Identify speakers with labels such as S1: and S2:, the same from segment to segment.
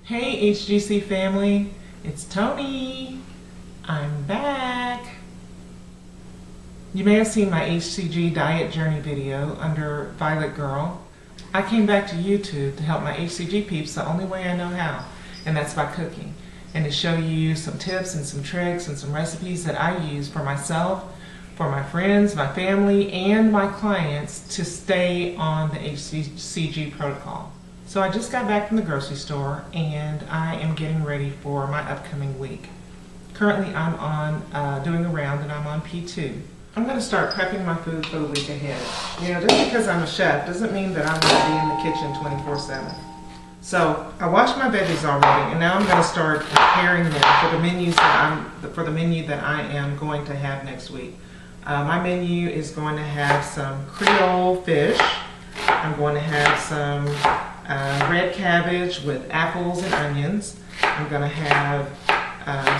S1: Hey HGC family, it's Tony. I'm back. You may have seen my HCG diet journey video under Violet Girl. I came back to YouTube to help my HCG peeps the only way I know how, and that's by cooking, and to show you some tips and some tricks and some recipes that I use for myself, for my friends, my family, and my clients to stay on the HCG protocol. So I just got back from the grocery store and I am getting ready for my upcoming week. Currently I'm on doing a round and I'm on P2. I'm going to start prepping my food for the week ahead. You know, just because I'm a chef doesn't mean that I'm going to be in the kitchen 24/7. So I washed my veggies already and now I'm going to start preparing them for the menu that I am going to have next week. My menu is going to have some Creole fish. I'm going to have some red cabbage with apples and onions. I'm going to have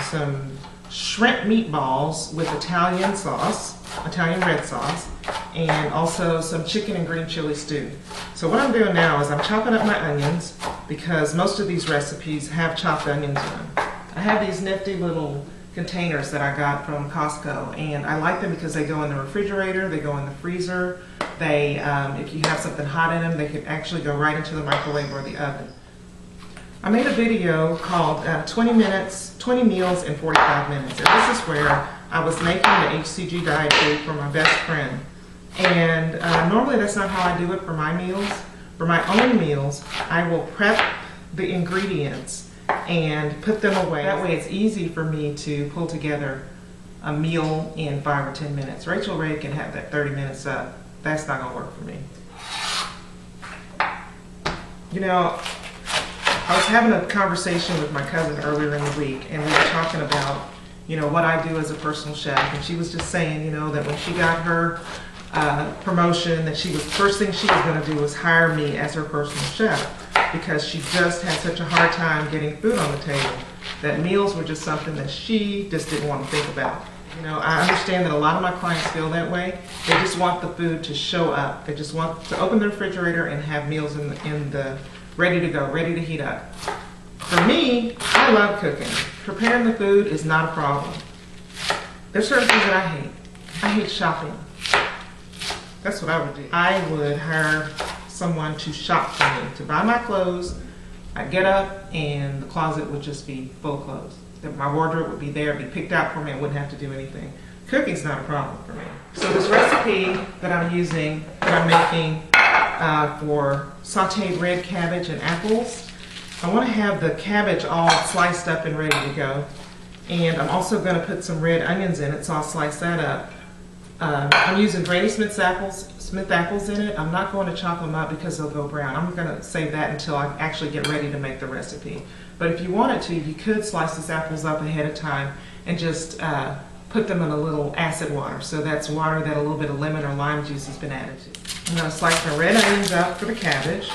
S1: some shrimp meatballs with Italian red sauce, and also some chicken and green chili stew. So what I'm doing now is I'm chopping up my onions because most of these recipes have chopped onions in them. I have these nifty little containers that I got from Costco, and I like them because they go in the refrigerator, they go in the freezer. They, if you have something hot in them, they can actually go right into the microwave or the oven. I made a video called 20 Meals in 45 Minutes, and this is where I was making the HCG diet food for my best friend. And normally that's not how I do it for my meals. For my own meals, I will prep the ingredients and put them away. That way it's easy for me to pull together a meal in 5 or 10 minutes. Rachel Ray can have that 30 minutes up. That's not going to work for me. You know, I was having a conversation with my cousin earlier in the week, and we were talking about, you know, what I do as a personal chef, and she was just saying, you know, that when she got her promotion, that first thing she was going to do was hire me as her personal chef, because she just had such a hard time getting food on the table, that meals were just something that she just didn't want to think about. You know, I understand that a lot of my clients feel that way. They just want the food to show up. They just want to open the refrigerator and have meals in the ready to go, ready to heat up. For me, I love cooking. Preparing the food is not a problem. There's certain things that I hate. I hate shopping. That's what I would do. I would hire someone to shop for me, to buy my clothes. I'd get up and the closet would just be full of clothes. My wardrobe would be there, it'd be picked out for me, I wouldn't have to do anything. Cooking's not a problem for me. So this recipe that I'm using, that I'm making for sauteed red cabbage and apples, I want to have the cabbage all sliced up and ready to go. And I'm also going to put some red onions in it, so I'll slice that up. I'm using Granny Smith apples in it. I'm not going to chop them up because they'll go brown. I'm going to save that until I actually get ready to make the recipe. But if you wanted to, you could slice these apples up ahead of time and just put them in a little acid water. So that's water that a little bit of lemon or lime juice has been added to. I'm going to slice my red onions up for the cabbage.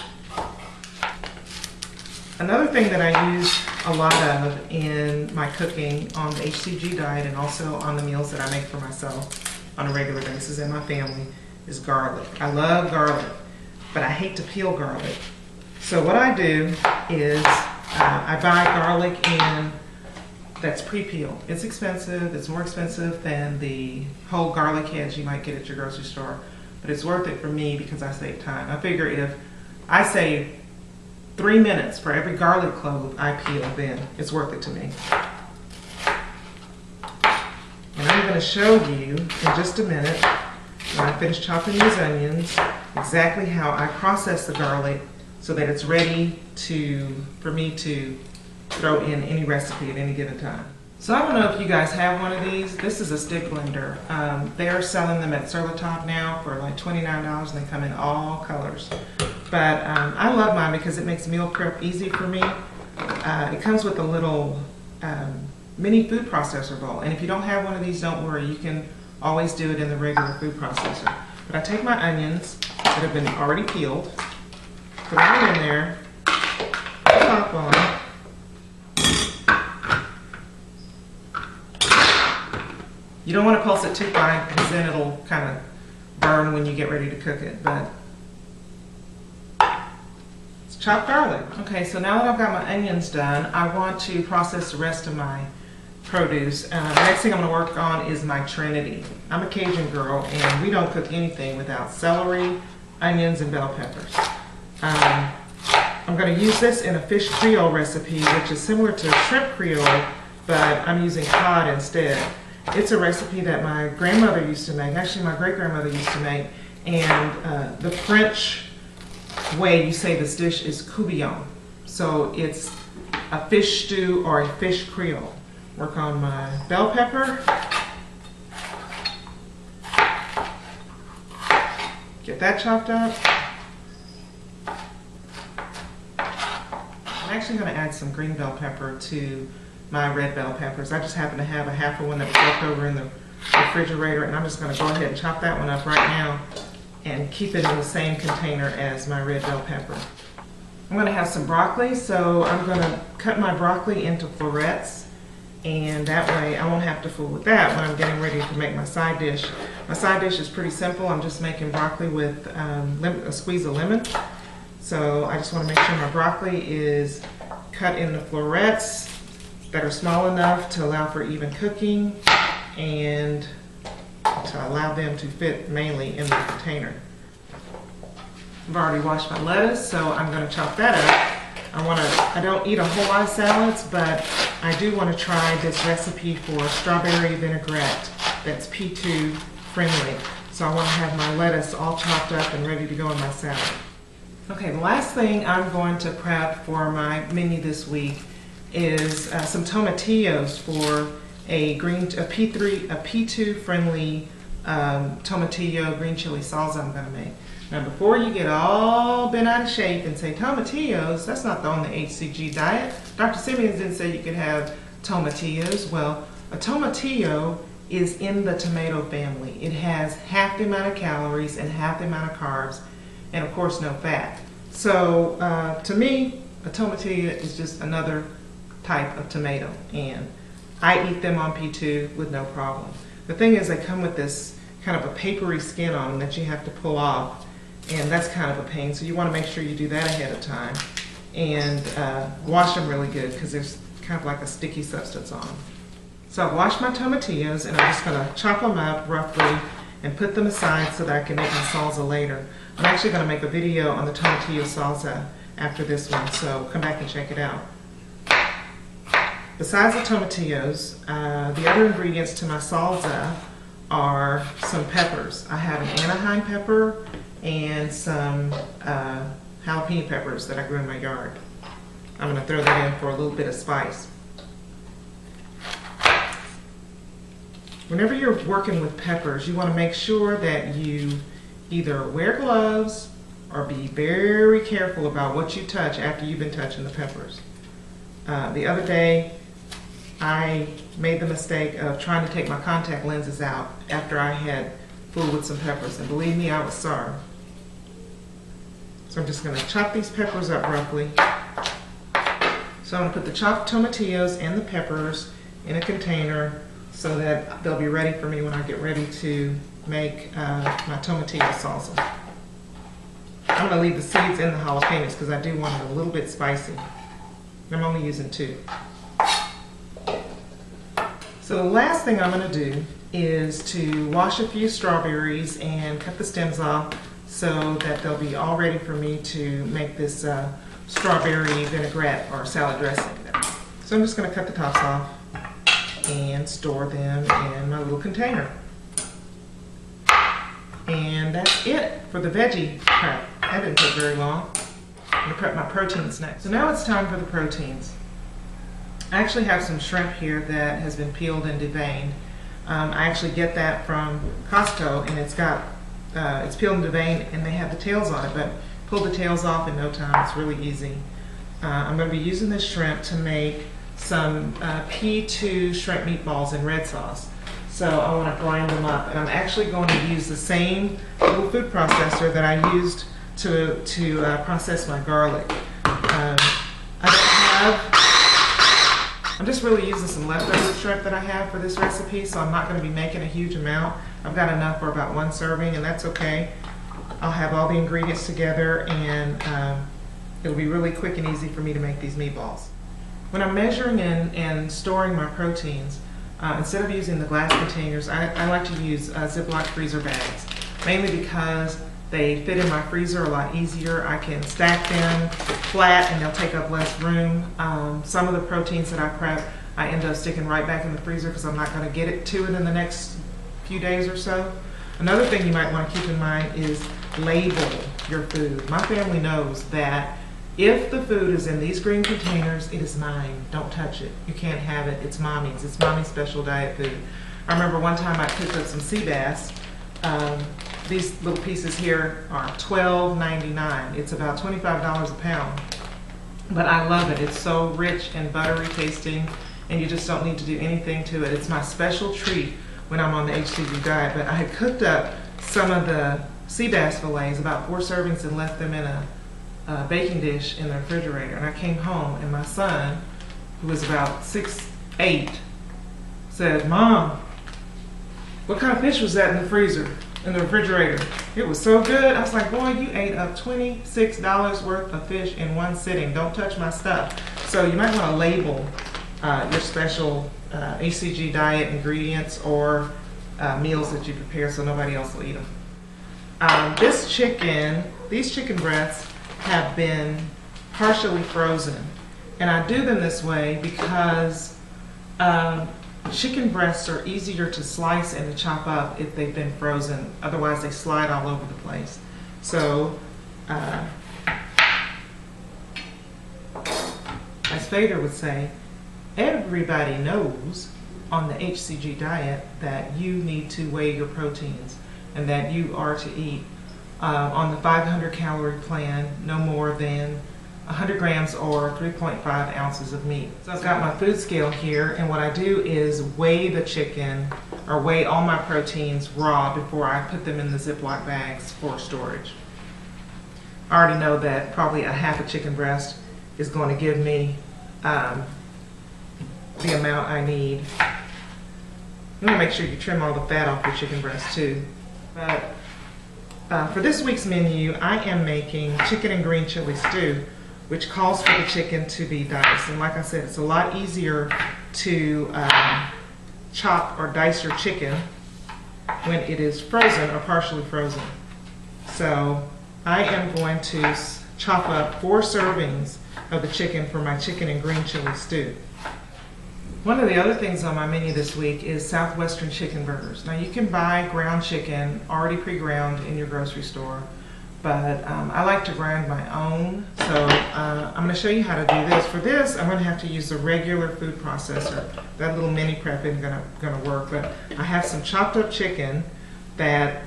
S1: Another thing that I use a lot of in my cooking on the HCG diet and also on the meals that I make for myself on a regular basis and my family is garlic. I love garlic, but I hate to peel garlic. So what I do is I buy garlic that's pre-peeled. It's expensive. It's more expensive than the whole garlic heads you might get at your grocery store, but it's worth it for me because I save time. I figure if I save 3 minutes for every garlic clove I peel, then it's worth it to me. And I'm going to show you in just a minute, when I finish chopping these onions, exactly how I process the garlic so that it's ready for me to throw in any recipe at any given time. So I don't know if you guys have one of these. This is a stick blender. They're selling them at Serlatop now for like $29, and they come in all colors. But I love mine because it makes meal prep easy for me. It comes with a little mini food processor bowl, and if you don't have one of these, don't worry. You can always do it in the regular food processor. But I take my onions that have been already peeled, put them in there, put the top on. You don't want to pulse it too fine because then it'll kind of burn when you get ready to cook it. But it's chopped garlic. Okay, so now that I've got my onions done, I want to process the rest of my produce. The next thing I'm going to work on is my Trinity. I'm a Cajun girl, and we don't cook anything without celery, onions, and bell peppers. I'm going to use this in a fish Creole recipe, which is similar to shrimp Creole, but I'm using cod instead. It's a recipe that my grandmother used to make, actually my great-grandmother used to make, and the French way you say this dish is coubillon. So it's a fish stew or a fish Creole. Work on my bell pepper. Get that chopped up. I'm actually going to add some green bell pepper to my red bell peppers. I just happen to have a half of one that was left over in the refrigerator, and I'm just going to go ahead and chop that one up right now and keep it in the same container as my red bell pepper. I'm going to have some broccoli, so I'm going to cut my broccoli into florets, and that way I won't have to fool with that when I'm getting ready to make my side dish. My side dish is pretty simple. I'm just making broccoli with a squeeze of lemon. So I just want to make sure my broccoli is cut into florets that are small enough to allow for even cooking and to allow them to fit mainly in the container. I've already washed my lettuce, so I'm going to chop that up. I don't eat a whole lot of salads, but I do want to try this recipe for strawberry vinaigrette that's P2 friendly. So I want to have my lettuce all chopped up and ready to go in my salad. Okay, the last thing I'm going to prep for my menu this week is some tomatillos for a P2 friendly tomatillo green chili salsa I'm going to make. Now, before you get all bent out of shape and say tomatillos, that's not on the HCG diet. Dr. Simeons didn't say you could have tomatillos. Well, a tomatillo is in the tomato family. It has half the amount of calories and half the amount of carbs, and of course no fat. So to me, a tomatillo is just another type of tomato, and I eat them on P2 with no problem. The thing is, they come with this kind of a papery skin on them that you have to pull off, and that's kind of a pain. So you want to make sure you do that ahead of time and wash them really good, because there's kind of like a sticky substance on them. So I've washed my tomatillos, and I'm just going to chop them up roughly and put them aside so that I can make my salsa later. I'm actually going to make a video on the tomatillo salsa after this one, so come back and check it out. Besides the tomatillos, the other ingredients to my salsa are some peppers. I have an Anaheim pepper and some jalapeno peppers that I grew in my yard. I'm going to throw that in for a little bit of spice. Whenever you're working with peppers, you want to make sure that you either wear gloves or be very careful about what you touch after you've been touching the peppers. The other day, I made the mistake of trying to take my contact lenses out after I had fooled with some peppers, and believe me, I was sorry. So I'm just going to chop these peppers up roughly. So I'm going to put the chopped tomatillos and the peppers in a container so that they'll be ready for me when I get ready to make my tomatillo salsa. I'm going to leave the seeds in the jalapenos because I do want it a little bit spicy. I'm only using 2. So the last thing I'm going to do is to wash a few strawberries and cut the stems off so that they'll be all ready for me to make this strawberry vinaigrette or salad dressing. So I'm just going to cut the tops off and store them in my little container. And that's it for the veggie prep. That didn't take very long. I'm going to prep my proteins next. So now it's time for the proteins. I actually have some shrimp here that has been peeled and deveined. I actually get that from Costco, and it's peeled and deveined, and they have the tails on it, but pull the tails off in no time. It's really easy. I'm going to be using this shrimp to make some P2 shrimp meatballs in red sauce. So I want to grind them up, and I'm actually going to use the same little food processor that I used to process my garlic. I'm just really using some leftover shrimp that I have for this recipe, so I'm not going to be making a huge amount. I've got enough for about 1 serving, and that's okay. I'll have all the ingredients together and It'll be really quick and easy for me to make these meatballs. When I'm measuring and storing my proteins, instead of using the glass containers, I like to use Ziploc freezer bags, mainly because they fit in my freezer a lot easier. I can stack them flat and they'll take up less room. Some of the proteins that I prep, I end up sticking right back in the freezer because I'm not going to get to it in the next few days or so. Another thing you might want to keep in mind is label your food. My family knows that if the food is in these green containers, it is mine. Don't touch it. You can't have it. It's mommy's. It's mommy's special diet food. I remember one time I cooked up some sea bass. These little pieces here are $12.99. It's about $25 a pound. But I love it. It's so rich and buttery tasting, and you just don't need to do anything to it. It's my special treat when I'm on the HCG diet. But I had cooked up some of the sea bass fillets, about 4 servings, and left them in a baking dish in the refrigerator. And I came home and my son, who was about 6'8", said, "Mom, what kind of fish was that in the freezer, in the refrigerator? It was so good." I was like, "Boy, you ate up $26 worth of fish in one sitting. Don't touch my stuff." So you might want to label your special HCG diet ingredients or meals that you prepare so nobody else will eat them. These chicken breasts have been partially frozen, and I do them this way because chicken breasts are easier to slice and to chop up if they've been frozen. Otherwise they slide all over the place. So as Fader would say, everybody knows on the HCG diet that you need to weigh your proteins and that you are to eat on the 500 calorie plan, no more than 100 grams or 3.5 ounces of meat. So I've got my food scale here, and what I do is weigh the chicken, or weigh all my proteins raw before I put them in the Ziploc bags for storage. I already know that probably a half a chicken breast is going to give me the amount I need. You want to make sure you trim all the fat off your chicken breast too. But for this week's menu, I am making chicken and green chili stew, which calls for the chicken to be diced. And like I said, it's a lot easier to chop or dice your chicken when it is frozen or partially frozen. So I am going to chop up 4 servings of the chicken for my chicken and green chili stew. One of the other things on my menu this week is Southwestern chicken burgers. Now you can buy ground chicken already pre-ground in your grocery store, but I like to grind my own. So I'm going to show you how to do this. For this, I'm going to have to use a regular food processor. That little mini prep isn't going to work, but I have some chopped up chicken that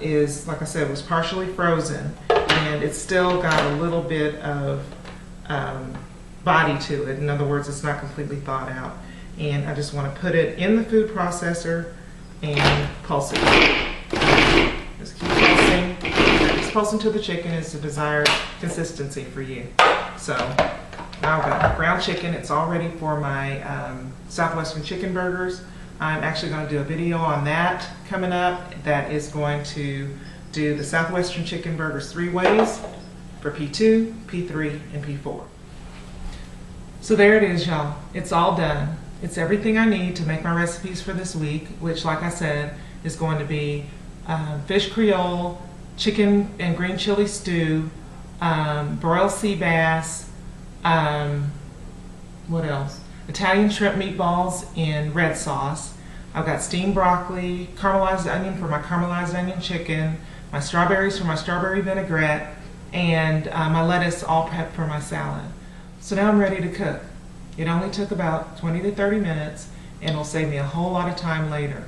S1: is, like I said, was partially frozen, and it's still got a little bit of body to it. In other words, it's not completely thawed out. And I just want to put it in the food processor and pulse it. Just keep pulsing. Just pulsing till the chicken is the desired consistency for you. So now I've got ground chicken. It's all ready for my Southwestern chicken burgers. I'm actually going to do a video on that coming up that is going to do the Southwestern chicken burgers 3 ways for P2, P3, and P4. So there it is, y'all. It's all done. It's everything I need to make my recipes for this week, which, like I said, is going to be fish Creole, chicken and green chili stew, broiled sea bass, what else? Italian shrimp meatballs in red sauce. I've got steamed broccoli, caramelized onion for my caramelized onion chicken, my strawberries for my strawberry vinaigrette, and my lettuce all prepped for my salad. So now I'm ready to cook. It only took about 20 to 30 minutes, and it'll save me a whole lot of time later.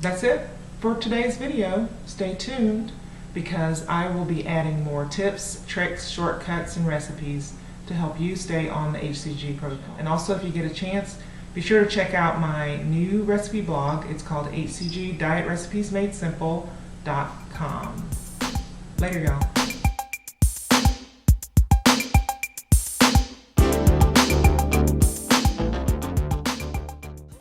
S1: That's it for today's video. Stay tuned, because I will be adding more tips, tricks, shortcuts, and recipes to help you stay on the HCG protocol. And also, if you get a chance, be sure to check out my new recipe blog. It's called HCG Diet Recipes Made Simple.com. Later, y'all.